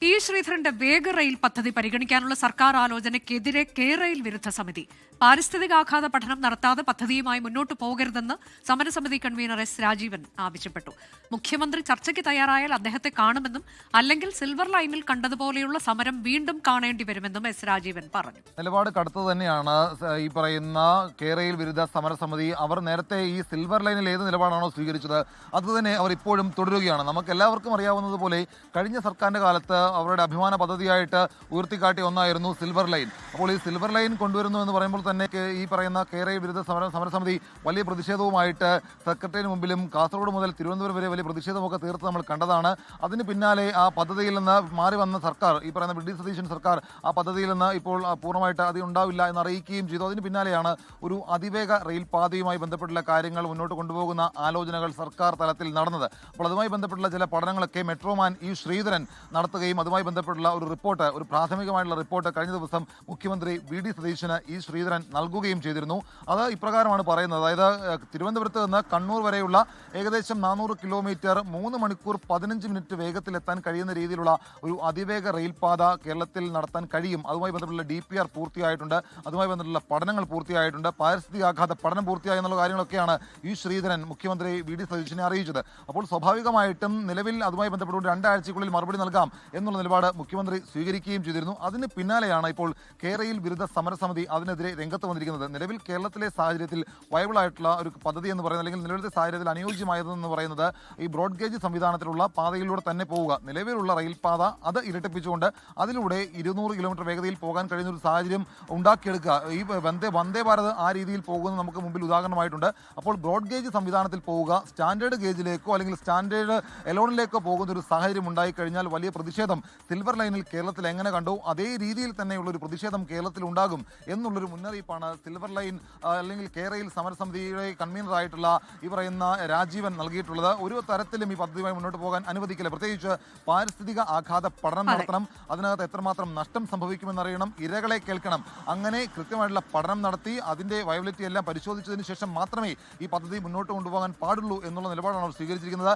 E ശ്രീധരന്റെ വേഗ rail പദ്ധതി പരിഗണിക്കാനുള്ള സർക്കാർ ആലോചനയ്ക്കെതിരെ കേരയിൽ വിരുദ്ധ സമിതി പാരിസ്ഥിതികാഘാത പഠനം നടത്താതെ പദ്ധതിയുമായി മുന്നോട്ടു പോകരുതെന്ന് സമരസമിതി കൺവീനർ എസ് രാജീവൻ ആവശ്യപ്പെട്ടു. മുഖ്യമന്ത്രി ചർച്ചയ്ക്ക് തയ്യാറായാൽ അദ്ദേഹത്തെ കാണുമെന്നും അല്ലെങ്കിൽ സിൽവർ ലൈനിൽ കണ്ടതുപോലെയുള്ള സമരം വീണ്ടും കാണേണ്ടി വരുമെന്നും എസ് രാജീവൻ പറഞ്ഞു. നിലപാട് കടുത്തു തന്നെയാണ് ഈ പറയുന്ന കേരയിൽ വിരുദ്ധ സമരസമിതി. അവർ നേരത്തെ ഈ സിൽവർ ലൈനിൽ ഏത് നിലപാടാണോ സ്വീകരിച്ചത് അതുതന്നെ അവർ ഇപ്പോഴും തുടരുകയാണ്. നമുക്ക് എല്ലാവർക്കും അറിയാവുന്നതുപോലെ കഴിഞ്ഞ സർക്കാരിന്റെ കാലത്ത് അവരുടെ അഭിമാന പദ്ധതിയായിട്ട് ഉയർത്തിക്കാട്ടിയ ഒന്നായിരുന്നു സിൽവർ ലൈൻ. അപ്പോൾ ഈ സിൽവർ ലൈൻ കൊണ്ടുവരുന്നു എന്ന് പറയുമ്പോൾ തന്നെ ഈ പറയുന്ന കേരയിൽ വിരുദ്ധ സമരസമിതി വലിയ പ്രതിഷേധവുമായിട്ട് സെക്രട്ടറിയേറ്റിന് മുമ്പിലും കാസർഗോഡ് മുതൽ തിരുവനന്തപുരം വരെ വലിയ പ്രതിഷേധമൊക്കെ തീർത്ത് നമ്മൾ കണ്ടതാണ്. അതിന് പിന്നാലെ ആ പദ്ധതിയിൽ നിന്ന് മാറി വന്ന സർക്കാർ, ഈ പറയുന്ന വി ഡി സതീശൻ സർക്കാർ, ആ പദ്ധതിയിൽ നിന്ന് ഇപ്പോൾ പൂർണ്ണമായിട്ട് അത് ഉണ്ടാവില്ല എന്ന് അറിയിക്കുകയും ചെയ്തു. അതിന് പിന്നാലെയാണ് ഒരു അതിവേഗ റെയിൽ പാതയുമായി ബന്ധപ്പെട്ടുള്ള കാര്യങ്ങൾ മുന്നോട്ട് കൊണ്ടുപോകുന്ന ആലോചനകൾ സർക്കാർ തലത്തിൽ നടന്നത്. അപ്പോൾ അതുമായി ബന്ധപ്പെട്ടുള്ള ചില പഠനങ്ങളൊക്കെ മെട്രോമാൻ ഇ ശ്രീധരൻ നടത്തുകയും അതുമായി ബന്ധപ്പെട്ടുള്ള ഒരു റിപ്പോർട്ട്, ഒരു പ്രാഥമികമായിട്ടുള്ള റിപ്പോർട്ട് കഴിഞ്ഞ ദിവസം മുഖ്യമന്ത്രി വി ഡി സതീശന് ഇ ശ്രീധരൻ നൽകുകയും ചെയ്തിരുന്നു. അത് ഇപ്രകാരമാണ് പറയുന്നത്. അതായത് തിരുവനന്തപുരത്ത് നിന്ന് കണ്ണൂർ വരെയുള്ള ഏകദേശം 400 കിലോമീറ്റർ 3 മണിക്കൂർ 15 മിനിറ്റ് വേഗത്തിലെത്താൻ കഴിയുന്ന രീതിയിലുള്ള ഒരു അതിവേഗ റെയിൽപാത കേരളത്തിൽ നടത്താൻ കഴിയും. അതുമായി ബന്ധപ്പെട്ടുള്ള DPR പൂർത്തിയായിട്ടുണ്ട്. അതുമായി ബന്ധപ്പെട്ടുള്ള പഠനങ്ങൾ പൂർത്തിയായിട്ടുണ്ട്. പാരിസ്ഥിതികാഘാത പഠനം പൂർത്തിയായി എന്നുള്ള കാര്യങ്ങളൊക്കെയാണ് ഇ ശ്രീധരൻ മുഖ്യമന്ത്രി വി ഡി സതീശനെ അറിയിച്ചത്. അപ്പോൾ സ്വാഭാവികമായിട്ടും നിലവിൽ അതുമായി ബന്ധപ്പെട്ടുകൊണ്ട് 2 ആഴ്ചയ്ക്കുള്ളിൽ മറുപടി നൽകാം എന്നുള്ള നിലപാട് മുഖ്യമന്ത്രി സ്വീകരിക്കുകയും ചെയ്തിരുന്നു. അതിന് പിന്നാലെയാണ് ഇപ്പോൾ കേരയിൽ വിരുദ്ധ സമരസമിതി അതിനെതിരെ രംഗത്ത് വന്നിരിക്കുന്നത്. നിലവിൽ കേരളത്തിലെ സാഹചര്യത്തിൽ വയബിൾ ആയിട്ടുള്ള ഒരു പദ്ധതി എന്ന് പറയുന്നത്, അല്ലെങ്കിൽ നിലവിലത്തെ സാഹചര്യത്തിൽ അനുയോജ്യമായതെന്ന് പറയുന്നത് ഈ ബ്രോഡ് ഗേജ് സംവിധാനത്തിലുള്ള പാതയിലൂടെ തന്നെ പോവുക. നിലവിലുള്ള റെയിൽ പാത അത് ഇരട്ടിപ്പിച്ചുകൊണ്ട് അതിലൂടെ 200 കിലോമീറ്റർ വേഗതയിൽ പോകാൻ കഴിയുന്ന ഒരു സാഹചര്യം ഉണ്ടാക്കിയെടുക്കുക. ഈ വന്ദേ ഭാരത് ആ രീതിയിൽ പോകുന്നത് നമുക്ക് മുമ്പിൽ ഉദാഹരണമായിട്ടുണ്ട്. അപ്പോൾ ബ്രോഡ് ഗേജ് സംവിധാനത്തിൽ പോവുക, സ്റ്റാൻഡേർഡ് ഗേജിലേക്കോ അല്ലെങ്കിൽ സ്റ്റാൻഡേർഡ് എലോണിലേക്കോ പോകുന്ന ഒരു സാഹചര്യം ഉണ്ടായിക്കഴിഞ്ഞാൽ വലിയ പ്രതിഷേധം സിൽവർ ലൈനിൽ കേരളത്തിൽ എങ്ങനെ കണ്ടോ അതേ രീതിയിൽ തന്നെയുള്ളൊരു പ്രതിഷേധം കേരളത്തിൽ ഉണ്ടാകും എന്നുള്ളൊരു മുന്നറിയിപ്പാണ് സിൽവർ ലൈൻ അല്ലെങ്കിൽ കേരയിൽ സമരസമിതിയുടെ കൺവീനറായിട്ടുള്ള ഈ പറയുന്ന രാജീവൻ നൽകിയിട്ടുള്ളത്. ഒരു തരത്തിലും ഈ പദ്ധതിയുമായി മുന്നോട്ട് പോകാൻ അനുവദിക്കില്ല. പ്രത്യേകിച്ച് പാരിസ്ഥിതിക ആഘാത പഠനം നടത്തണം. അതിനകത്ത് എത്രമാത്രം നഷ്ടം സംഭവിക്കുമെന്നറിയണം, ഇരകളെ കേൾക്കണം. അങ്ങനെ കൃത്യമായിട്ടുള്ള പഠനം നടത്തി അതിൻ്റെ വയബിലിറ്റി എല്ലാം പരിശോധിച്ചതിന് ശേഷം മാത്രമേ ഈ പദ്ധതി മുന്നോട്ട് കൊണ്ടുപോകാൻ പാടുള്ളൂ എന്നുള്ള നിലപാടാണ് അവർ സ്വീകരിച്ചിരിക്കുന്നത്.